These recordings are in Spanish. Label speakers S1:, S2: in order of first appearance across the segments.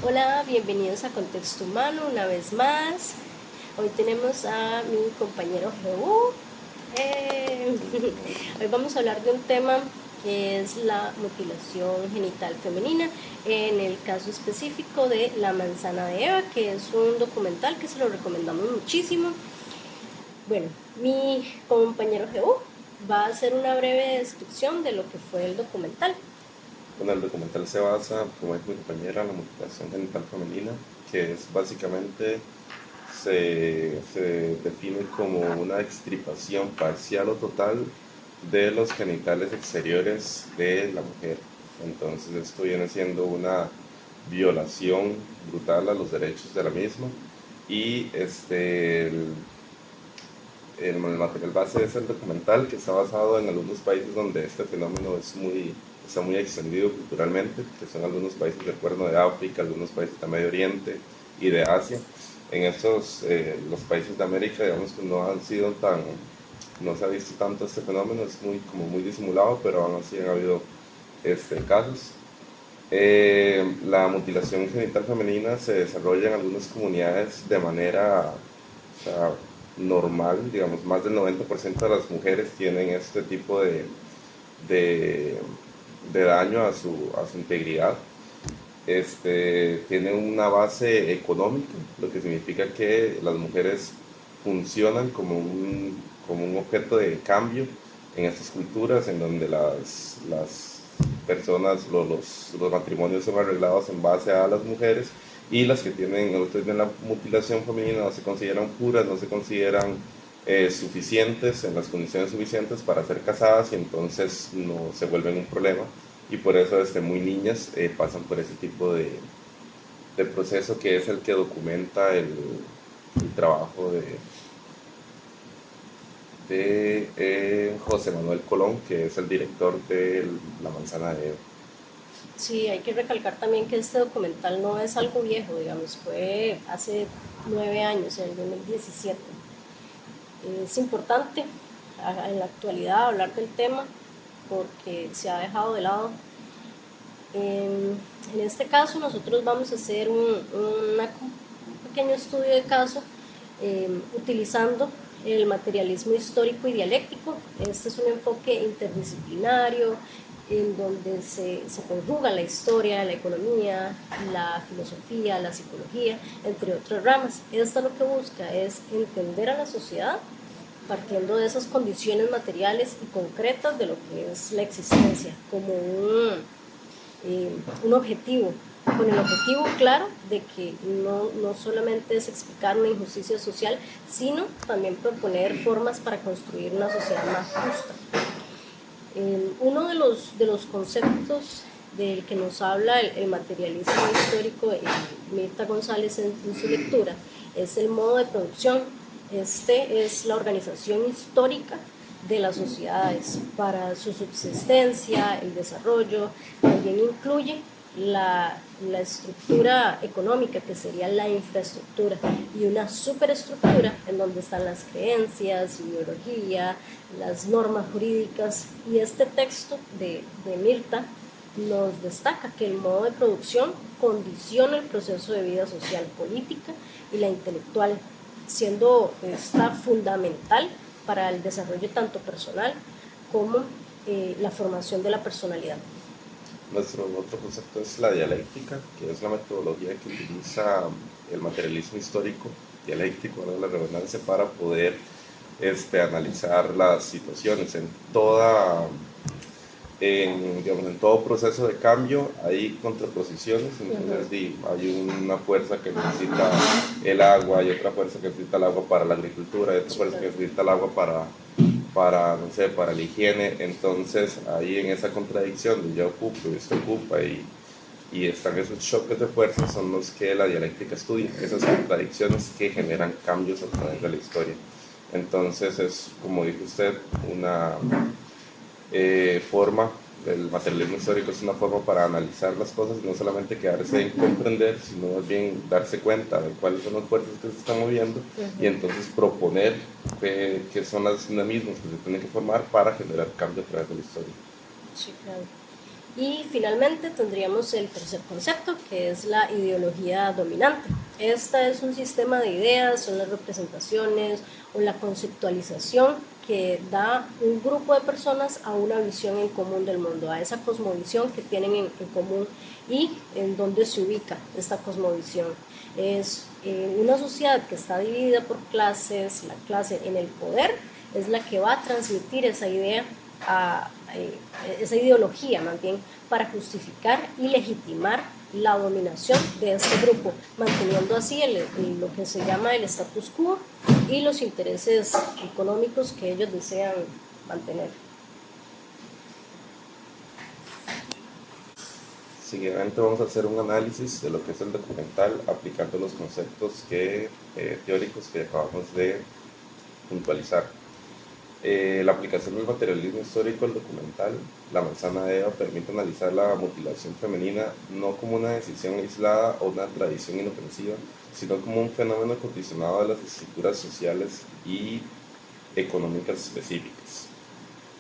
S1: Hola, bienvenidos a Contexto Humano una vez más. Hoy tenemos a mi compañero Jehu. Eh, Hoy vamos a hablar de un tema que es la mutilación genital femenina, en el caso específico de La manzana de Eva, que es un documental que se lo recomendamos muchísimo. Bueno, mi compañero Jehu va a hacer una breve descripción de lo que fue el documental.
S2: Bueno, el documental se basa, como es mi compañera, en la mutilación genital femenina, que es básicamente se define como una extirpación parcial o total de los genitales exteriores de la mujer. Entonces esto viene siendo una violación brutal a los derechos de la misma y el material base es el documental que está basado en algunos países donde este fenómeno está muy extendido culturalmente, que son algunos países del Cuerno de África, algunos países de Medio Oriente y de Asia. En estos, los países de América, digamos que no se ha visto tanto este fenómeno, es como muy disimulado, pero aún así han habido casos. La mutilación genital femenina se desarrolla en algunas comunidades de manera, o sea, normal, digamos, más del 90% de las mujeres tienen este tipo de, de daño a su integridad. Tiene una base económica, lo que significa que las mujeres funcionan como un objeto de cambio en estas culturas en donde las personas, los matrimonios son arreglados en base a las mujeres y las que tienen la mutilación femenina no se consideran puras, no se consideran suficientes, en las condiciones suficientes para ser casadas y entonces no se vuelven un problema y por eso desde muy niñas pasan por ese tipo de proceso que es el que documenta el trabajo de José Manuel Colón, que es el director de La manzana de Eva.
S1: Sí, hay que recalcar también que este documental no es algo viejo, digamos, fue hace 9 años, en el 2017. Es importante en la actualidad hablar del tema porque se ha dejado de lado. En este caso nosotros vamos a hacer un pequeño estudio de caso utilizando el materialismo histórico y dialéctico. Este es un enfoque interdisciplinario en donde se conjuga la historia, la economía, la filosofía, la psicología, entre otras ramas. Esto lo que busca es entender a la sociedad partiendo de esas condiciones materiales y concretas de lo que es la existencia, como un objetivo, con el objetivo claro de que no solamente es explicar una injusticia social, sino también proponer formas para construir una sociedad más justa. Uno de los conceptos del que nos habla el materialismo histórico, Mirta González en su lectura, es el modo de producción. Este es la organización histórica de las sociedades para su subsistencia, el desarrollo. También incluye la estructura económica, que sería la infraestructura, y una superestructura en donde están las creencias, ideología, las normas jurídicas. Y este texto de Mirta nos destaca que el modo de producción condiciona el proceso de vida social, política y la intelectual, siendo esta fundamental para el desarrollo tanto personal como la formación de la personalidad.
S2: Nuestro otro concepto es la dialéctica, que es la metodología que utiliza el materialismo histórico, dialéctico, ¿no? La redundancia, para poder analizar las situaciones digamos, en todo proceso de cambio hay contraposiciones, entonces hay una fuerza que necesita el agua, hay otra fuerza que necesita el agua para la agricultura, hay otra fuerza que necesita el agua no sé, para la higiene, entonces ahí en esa contradicción de yo ocupo y usted ocupa y están esos choques de fuerzas son los que la dialéctica estudia, esas contradicciones que generan cambios a través de la historia. Entonces es, como dijo usted, una forma, el materialismo histórico es una forma para analizar las cosas y no solamente quedarse en comprender, sino más bien darse cuenta de cuáles son las fuerzas que se están moviendo y entonces proponer qué son los dinamismos que se tienen que formar para generar cambio a través de la historia.
S1: Sí, claro. Y finalmente tendríamos el tercer concepto, que es la ideología dominante. Esta es un sistema de ideas, son las representaciones o la conceptualización que da un grupo de personas a una visión en común del mundo, a esa cosmovisión que tienen en común y en dónde se ubica esta cosmovisión. Es una sociedad que está dividida por clases, la clase en el poder es la que va a transmitir esa idea esa ideología más bien para justificar y legitimar la dominación de este grupo, manteniendo así lo que se llama el status quo y los intereses económicos que ellos desean mantener.
S2: Seguidamente vamos a hacer un análisis de lo que es el documental aplicando los conceptos teóricos que acabamos de puntualizar. La aplicación del materialismo histórico al documental La manzana de Eva permite analizar la mutilación femenina no como una decisión aislada o una tradición inofensiva, sino como un fenómeno condicionado de las estructuras sociales y económicas específicas.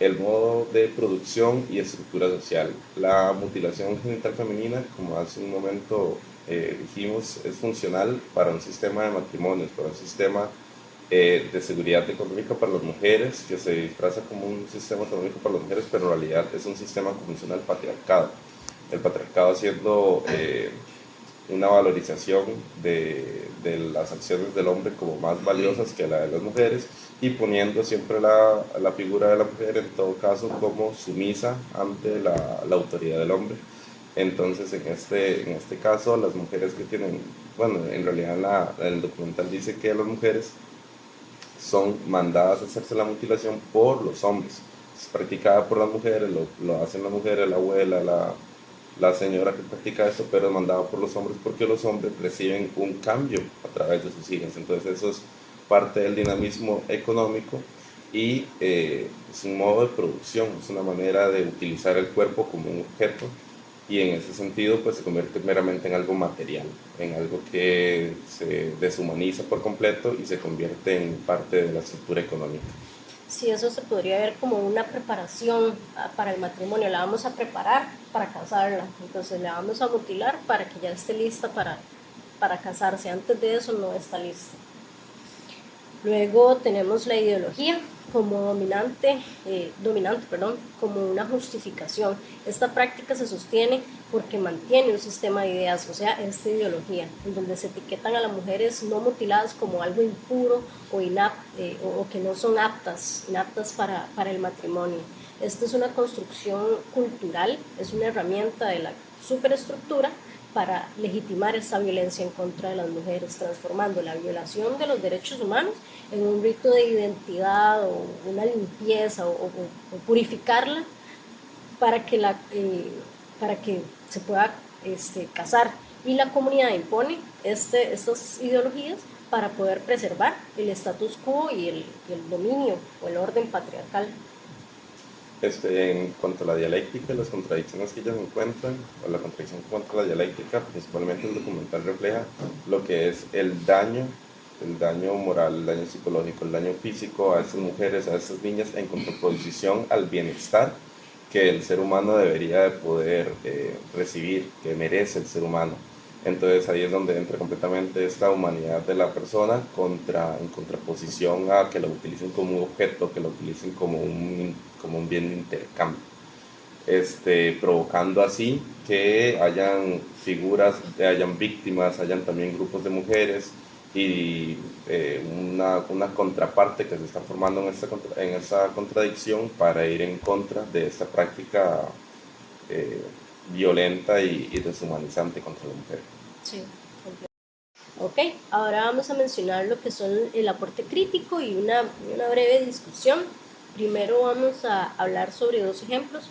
S2: El modo de producción y estructura social. La mutilación genital femenina, como hace un momento dijimos, es funcional para un sistema de matrimonios, para un sistema de seguridad económica para las mujeres, que se disfraza como un sistema económico para las mujeres, pero en realidad es un sistema convencional patriarcado. El patriarcado haciendo una valorización de las acciones del hombre como más valiosas que la de las mujeres y poniendo siempre la figura de la mujer en todo caso como sumisa ante la autoridad del hombre. Entonces en este caso las mujeres que tienen, bueno, en realidad el documental dice que las mujeres son mandadas a hacerse la mutilación por los hombres. Es practicada por las mujeres, lo hacen las mujeres, la abuela, la señora que practica esto, pero es mandada por los hombres porque los hombres reciben un cambio a través de sus hijas. Entonces eso es parte del dinamismo económico y es un modo de producción, es una manera de utilizar el cuerpo como un objeto y en ese sentido pues se convierte meramente en algo material, en algo que se deshumaniza por completo y se convierte en parte de la estructura económica.
S1: Sí, eso se podría ver como una preparación para el matrimonio, la vamos a preparar para casarla, entonces la vamos a mutilar para que ya esté lista para casarse, antes de eso no está lista. Luego tenemos la ideología como dominante, como una justificación. Esta práctica se sostiene porque mantiene un sistema de ideas, o sea, esta ideología, en donde se etiquetan a las mujeres no mutiladas como algo impuro o que no son inaptas para el matrimonio. Esta es una construcción cultural, es una herramienta de la superestructura para legitimar esta violencia en contra de las mujeres, transformando la violación de los derechos humanos en un rito de identidad o una limpieza o purificarla para que se pueda casar. Y la comunidad impone estas ideologías para poder preservar el status quo y el dominio o el orden patriarcal.
S2: En cuanto a la dialéctica y las contradicciones que ellas encuentran, o la contradicción contra la dialéctica, principalmente el documental refleja lo que es el daño moral, el daño psicológico, el daño físico a estas mujeres, a estas niñas, en contraposición al bienestar que el ser humano debería de poder recibir, que merece el ser humano. Entonces ahí es donde entra completamente esta humanidad de la persona en contraposición a que la utilicen como un objeto, que la utilicen como un bien de intercambio, provocando así que hayan figuras, hayan víctimas, hayan también grupos de mujeres y una contraparte que se está formando en esta contradicción para ir en contra de esta práctica violenta y deshumanizante contra la mujer.
S1: Sí. Ok, ahora vamos a mencionar lo que son el aporte crítico y una breve discusión. Primero vamos a hablar sobre dos ejemplos.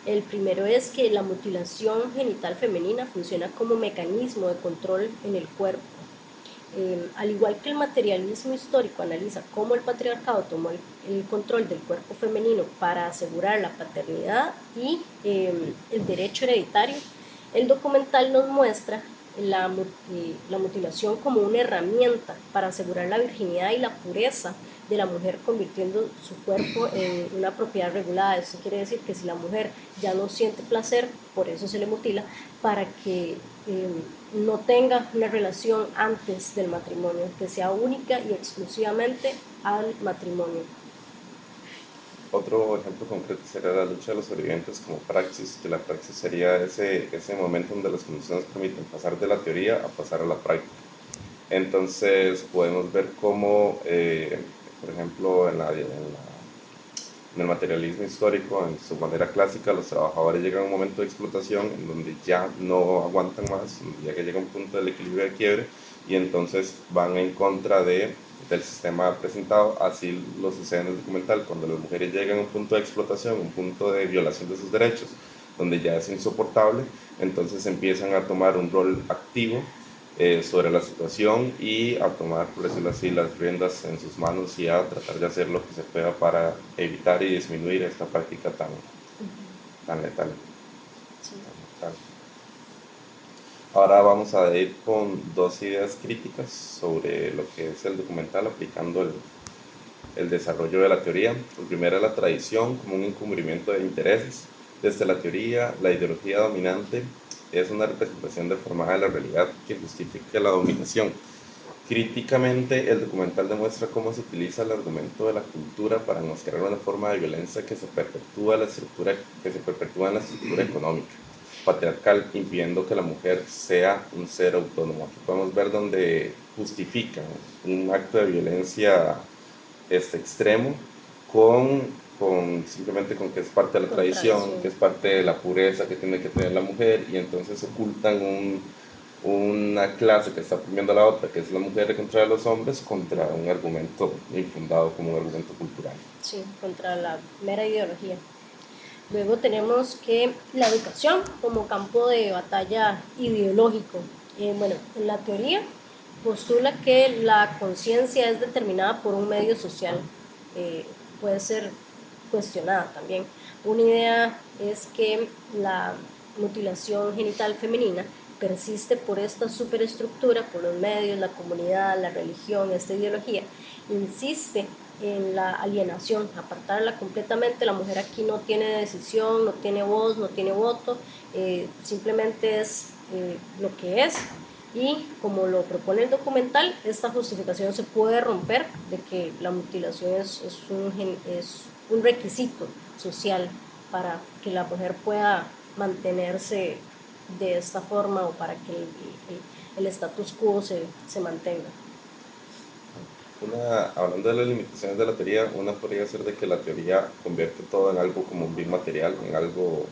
S1: El primero es que la mutilación genital femenina funciona como mecanismo de control en el cuerpo. Al igual que el materialismo histórico analiza cómo el patriarcado tomó el control del cuerpo femenino para asegurar la paternidad y el derecho hereditario, el documental nos muestra la mutilación como una herramienta para asegurar la virginidad y la pureza de la mujer, convirtiendo su cuerpo en una propiedad regulada. Eso quiere decir que si la mujer ya no siente placer, por eso se le mutila, para que no tenga una relación antes del matrimonio, que sea única y exclusivamente al matrimonio.
S2: Otro ejemplo concreto sería la lucha de los sobrevivientes como praxis, que la praxis sería ese momento donde las condiciones permiten pasar de la teoría a pasar a la práctica. Entonces podemos ver cómo, por ejemplo, en el materialismo histórico, en su manera clásica, los trabajadores llegan a un momento de explotación en donde ya no aguantan más, ya que llega un punto del equilibrio de quiebre, y entonces van en contra del sistema presentado. Así lo sucede en el documental, cuando las mujeres llegan a un punto de explotación, un punto de violación de sus derechos, donde ya es insoportable, entonces empiezan a tomar un rol activo sobre la situación y a tomar, por decirlo así, las riendas en sus manos y a tratar de hacer lo que se pueda para evitar y disminuir esta práctica tan letal.
S1: Sí.
S2: Tan letal. Ahora vamos a ir con dos ideas críticas sobre lo que es el documental aplicando el desarrollo de la teoría. El primero es la tradición como un encubrimiento de intereses. Desde la teoría, la ideología dominante es una representación deformada de la realidad que justifica la dominación. Críticamente, el documental demuestra cómo se utiliza el argumento de la cultura para enmascarar una forma de violencia que se perpetúa en la estructura económica patriarcal, impidiendo que la mujer sea un ser autónomo. Aquí podemos ver donde justifican un acto de violencia extremo simplemente con que es parte de la tradición, que es parte de la pureza que tiene que tener la mujer, y entonces ocultan una clase que está oprimiendo a la otra, que es la mujer contra los hombres, contra un argumento infundado como un argumento cultural.
S1: Sí, contra la mera ideología. Luego tenemos que la educación como campo de batalla ideológico. Bueno, en la teoría postula que la conciencia es determinada por un medio social. Puede ser cuestionada también. Una idea es que la mutilación genital femenina persiste por esta superestructura, por los medios, la comunidad, la religión, esta ideología, insiste en la alienación, apartarla completamente. La mujer aquí no tiene decisión, no tiene voz, no tiene voto, simplemente es lo que es. Y como lo propone el documental, esta justificación se puede romper de que la mutilación es un requisito social para que la mujer pueda mantenerse de esta forma o para que el status quo se mantenga.
S2: Hablando de las limitaciones de la teoría, una podría ser de que la teoría convierte todo en algo como un bien material, en algo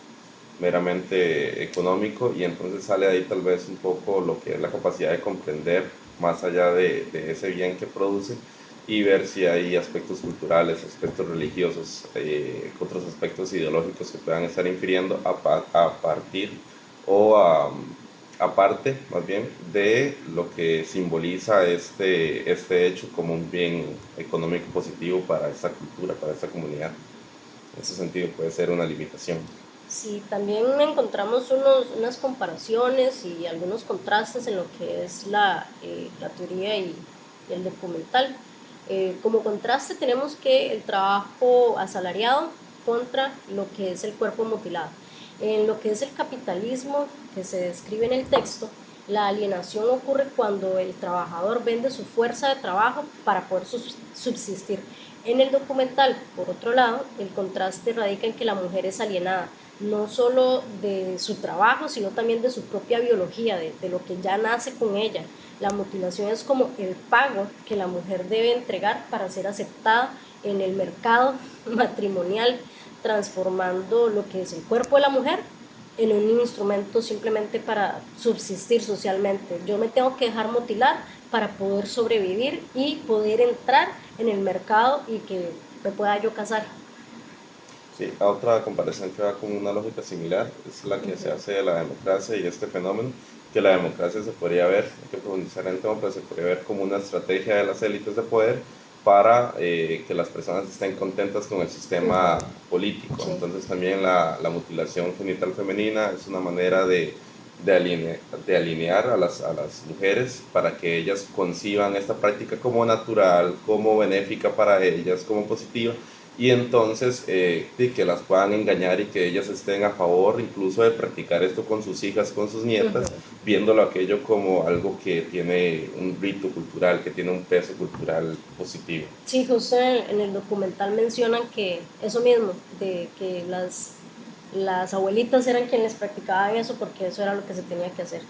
S2: meramente económico, y entonces sale de ahí tal vez un poco lo que es la capacidad de comprender más allá de ese bien que produce y ver si hay aspectos culturales, aspectos religiosos, otros aspectos ideológicos que puedan estar infiriendo a partir o aparte más bien de lo que simboliza este hecho como un bien económico positivo para esta cultura, para esta comunidad. En ese sentido puede ser una limitación.
S1: Sí, también encontramos unas comparaciones y algunos contrastes en lo que es la teoría y el documental. Como contraste tenemos que el trabajo asalariado contra lo que es el cuerpo mutilado. En lo que es el capitalismo que se describe en el texto, la alienación ocurre cuando el trabajador vende su fuerza de trabajo para poder subsistir. En el documental, por otro lado, el contraste radica en que la mujer es alienada, no solo de su trabajo, sino también de su propia biología, de lo que ya nace con ella. La mutilación es como el pago que la mujer debe entregar para ser aceptada en el mercado matrimonial, transformando lo que es el cuerpo de la mujer en un instrumento simplemente para subsistir socialmente. Yo me tengo que dejar mutilar para poder sobrevivir y poder entrar en el mercado y que me pueda yo casar.
S2: Sí, otra comparación que va con una lógica similar es la que se hace de la democracia y este fenómeno, que la democracia se podría ver, hay que profundizar en el tema, pero se podría ver como una estrategia de las élites de poder para que las personas estén contentas con el sistema político. Sí. Entonces también la mutilación genital femenina es una manera de de alinear a las mujeres para que ellas conciban esta práctica como natural, como benéfica para ellas, como positiva, y entonces que las puedan engañar y que ellas estén a favor incluso de practicar esto con sus hijas, con sus nietas, viéndolo aquello como algo que tiene un rito cultural, que tiene un peso cultural positivo.
S1: Sí, justo en el documental mencionan que eso mismo, de que las abuelitas eran quienes practicaban eso porque eso era lo que se tenía que hacer.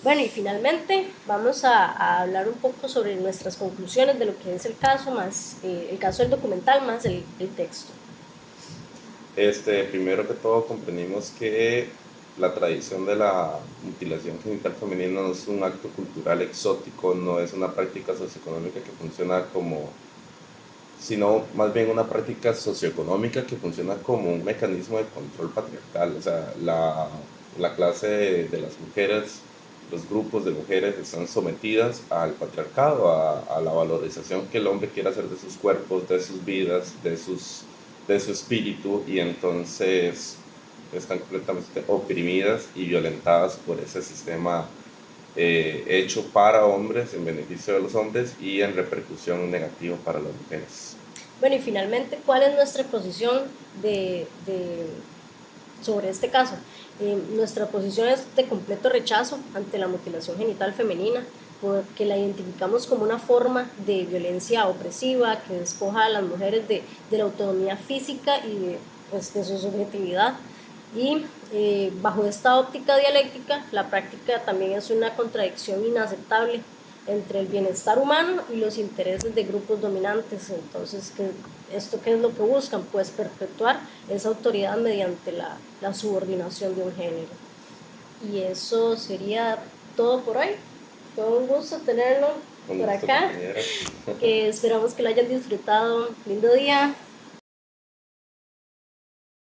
S1: Bueno, y finalmente vamos a hablar un poco sobre nuestras conclusiones de lo que es el caso, más el caso del documental, más el texto.
S2: Primero que todo comprendimos que la tradición de la mutilación genital femenina no es un acto cultural exótico, no es una práctica socioeconómica que funciona como, sino más bien una práctica socioeconómica que funciona como un mecanismo de control patriarcal. O sea, la clase de las mujeres, los grupos de mujeres están sometidas al patriarcado, a la valorización que el hombre quiere hacer de sus cuerpos, de sus vidas, de su espíritu, y entonces están completamente oprimidas y violentadas por ese sistema hecho para hombres, en beneficio de los hombres y en repercusión negativa para las mujeres.
S1: Bueno, y finalmente, ¿cuál es nuestra posición sobre este caso? Nuestra posición es de completo rechazo ante la mutilación genital femenina, porque la identificamos como una forma de violencia opresiva que despoja a las mujeres de la autonomía física y de su subjetividad. Y bajo esta óptica dialéctica, la práctica también es una contradicción inaceptable entre el bienestar humano y los intereses de grupos dominantes. Entonces, ¿esto qué es lo que buscan? Pues perpetuar esa autoridad mediante la subordinación de un género. Y eso sería todo por hoy. Fue un gusto tenerlo por acá. Esperamos que lo hayan disfrutado. Lindo día.